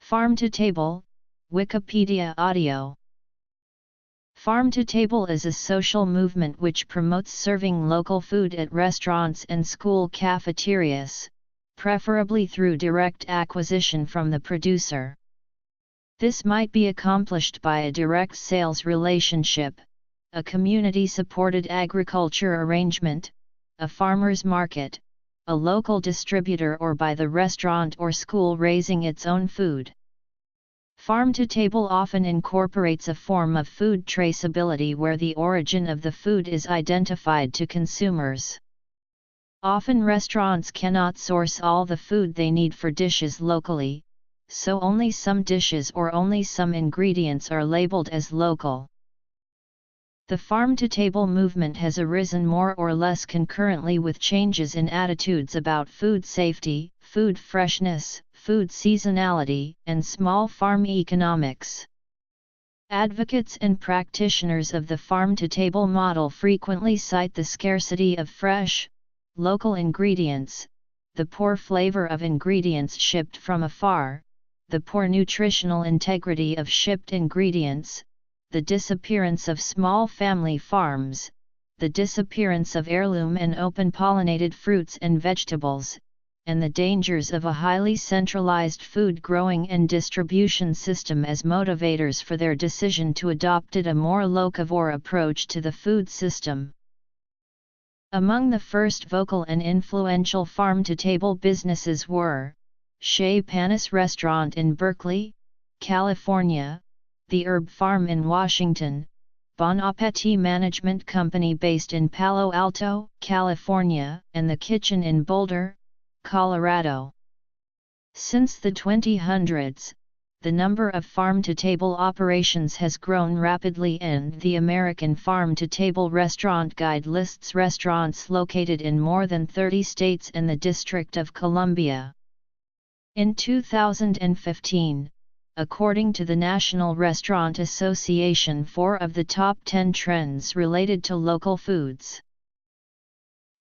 Farm to Table, Wikipedia audio. Farm to Table is a social movement which promotes serving local food at restaurants and school cafeterias, preferably through direct acquisition from the producer. This might be accomplished by a direct sales relationship, a community-supported agriculture arrangement, a farmer's market, a local distributor, or by the restaurant or school raising its own food. Farm to Table often incorporates a form of food traceability where the origin of the food is identified to consumers. Often restaurants cannot source all the food they need for dishes locally, so only some dishes or only some ingredients are labeled as local. The Farm to Table movement has arisen more or less concurrently with changes in attitudes about food safety, food freshness, food seasonality, and small farm economics. Advocates and practitioners of the Farm to Table model frequently cite the scarcity of fresh, local ingredients, the poor flavor of ingredients shipped from afar, the poor nutritional integrity of shipped ingredients, the disappearance of small family farms, the disappearance of heirloom and open-pollinated fruits and vegetables, and the dangers of a highly centralized food growing and distribution system as motivators for their decision to adopt a more locavore approach to the food system. Among the first vocal and influential farm-to-table businesses were Chez Panisse Restaurant in Berkeley, California, the Herb Farm in Washington, Bon Appetit Management Company based in Palo Alto, California, and The Kitchen in Boulder, Colorado. Since the 2000s, the number of farm-to-table operations has grown rapidly, and the American Farm-to-Table Restaurant Guide lists restaurants located in more than 30 states and the District of Columbia. In 2015, according to the National Restaurant Association, 4 of the top 10 trends related to local foods.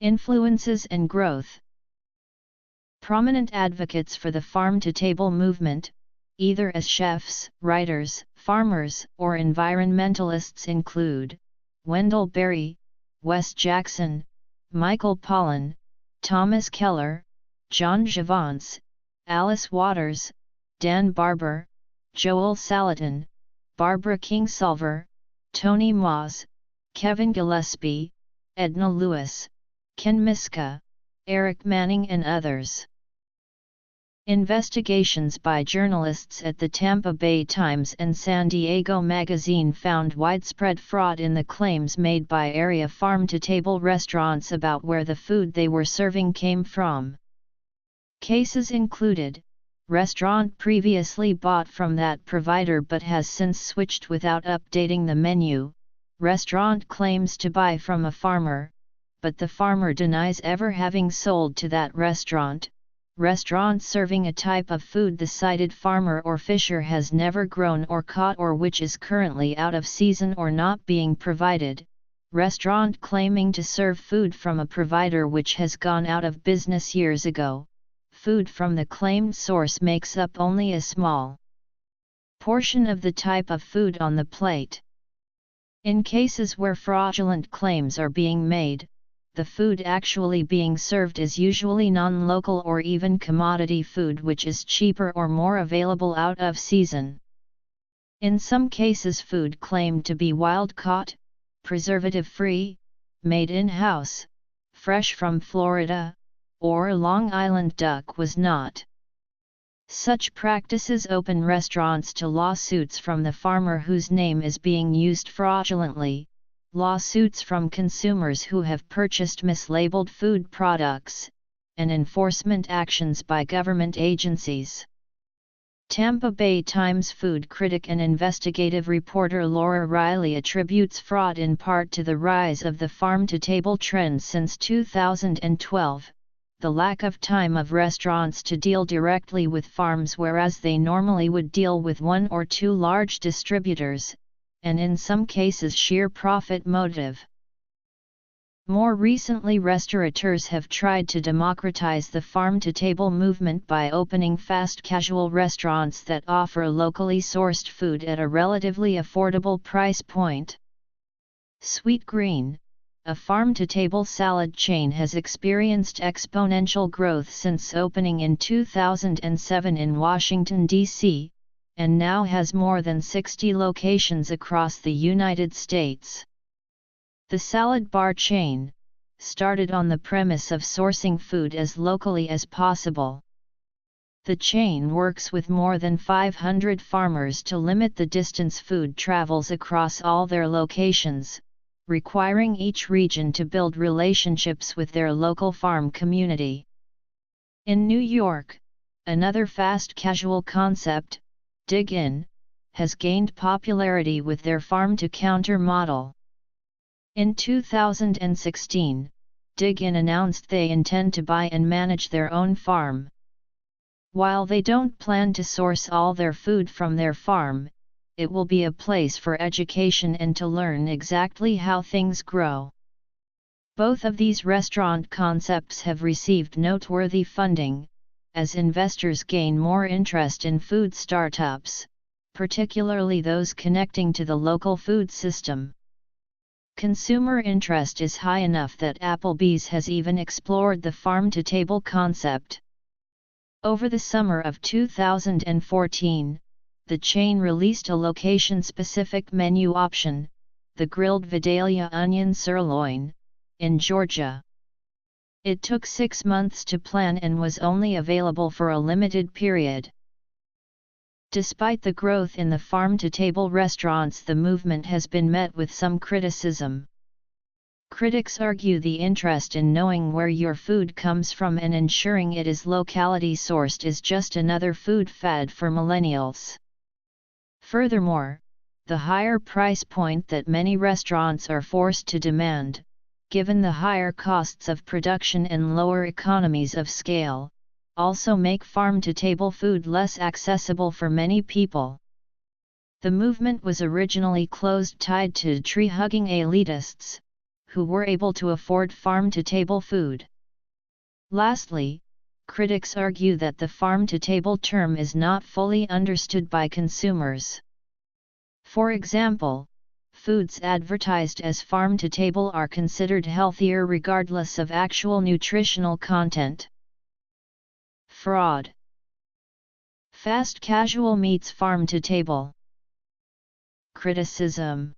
Influences and growth. Prominent advocates for the farm-to-table movement, either as chefs, writers, farmers, or environmentalists, include Wendell Berry, Wes Jackson, Michael Pollan, Thomas Keller, John Javance, Alice Waters, Dan Barber, Joel Salatin, Barbara Kingsolver, Tony Moss, Kevin Gillespie, Edna Lewis, Ken Miska, Eric Manning, and others. Investigations by journalists at the Tampa Bay Times and San Diego Magazine found widespread fraud in the claims made by area farm-to-table restaurants about where the food they were serving came from. Cases included: restaurant previously bought from that provider but has since switched without updating the menu, restaurant claims to buy from a farmer, but the farmer denies ever having sold to that restaurant, restaurant serving a type of food the cited farmer or fisher has never grown or caught or which is currently out of season or not being provided, restaurant claiming to serve food from a provider which has gone out of business years ago. Food from the claimed source makes up only a small portion of the type of food on the plate. In cases where fraudulent claims are being made, the food actually being served is usually non-local or even commodity food which is cheaper or more available out of season. In some cases, food claimed to be wild-caught, preservative-free, made in-house, fresh from Florida, or Long Island duck was not. Such practices open restaurants to lawsuits from the farmer whose name is being used fraudulently, lawsuits from consumers who have purchased mislabeled food products, and enforcement actions by government agencies. Tampa Bay Times food critic and investigative reporter Laura Riley attributes fraud in part to the rise of the farm-to-table trend since 2012. The lack of time of restaurants to deal directly with farms, whereas they normally would deal with 1 or 2 large distributors, and in some cases sheer profit motive. More recently, restaurateurs have tried to democratize the farm-to-table movement by opening fast casual restaurants that offer locally sourced food at a relatively affordable price point. Sweet Green, a farm-to-table salad chain, has experienced exponential growth since opening in 2007 in Washington, D.C., and now has more than 60 locations across the United States. The salad bar chain started on the premise of sourcing food as locally as possible. The chain works with more than 500 farmers to limit the distance food travels across all their locations, requiring each region to build relationships with their local farm community. In New York, another fast casual concept, Dig In, has gained popularity with their farm-to-counter model. In 2016, Dig In announced they intend to buy and manage their own farm. While they don't plan to source all their food from their farm, it will be a place for education and to learn exactly how things grow. Both of these restaurant concepts have received noteworthy funding, as investors gain more interest in food startups, particularly those connecting to the local food system. Consumer interest is high enough that Applebee's has even explored the farm-to-table concept. Over the summer of 2014, the chain released a location-specific menu option, the grilled Vidalia onion sirloin, in Georgia. It took 6 months to plan and was only available for a limited period. Despite the growth in the farm-to-table restaurants, the movement has been met with some criticism. Critics argue the interest in knowing where your food comes from and ensuring it is locally sourced is just another food fad for millennials. Furthermore, the higher price point that many restaurants are forced to demand, given the higher costs of production and lower economies of scale, also make farm-to-table food less accessible for many people. The movement was originally tied to tree-hugging elitists, who were able to afford farm-to-table food. Lastly, critics argue that the farm-to-table term is not fully understood by consumers. For example, foods advertised as farm-to-table are considered healthier regardless of actual nutritional content. Fraud. Fast casual meets farm-to-table. Criticism.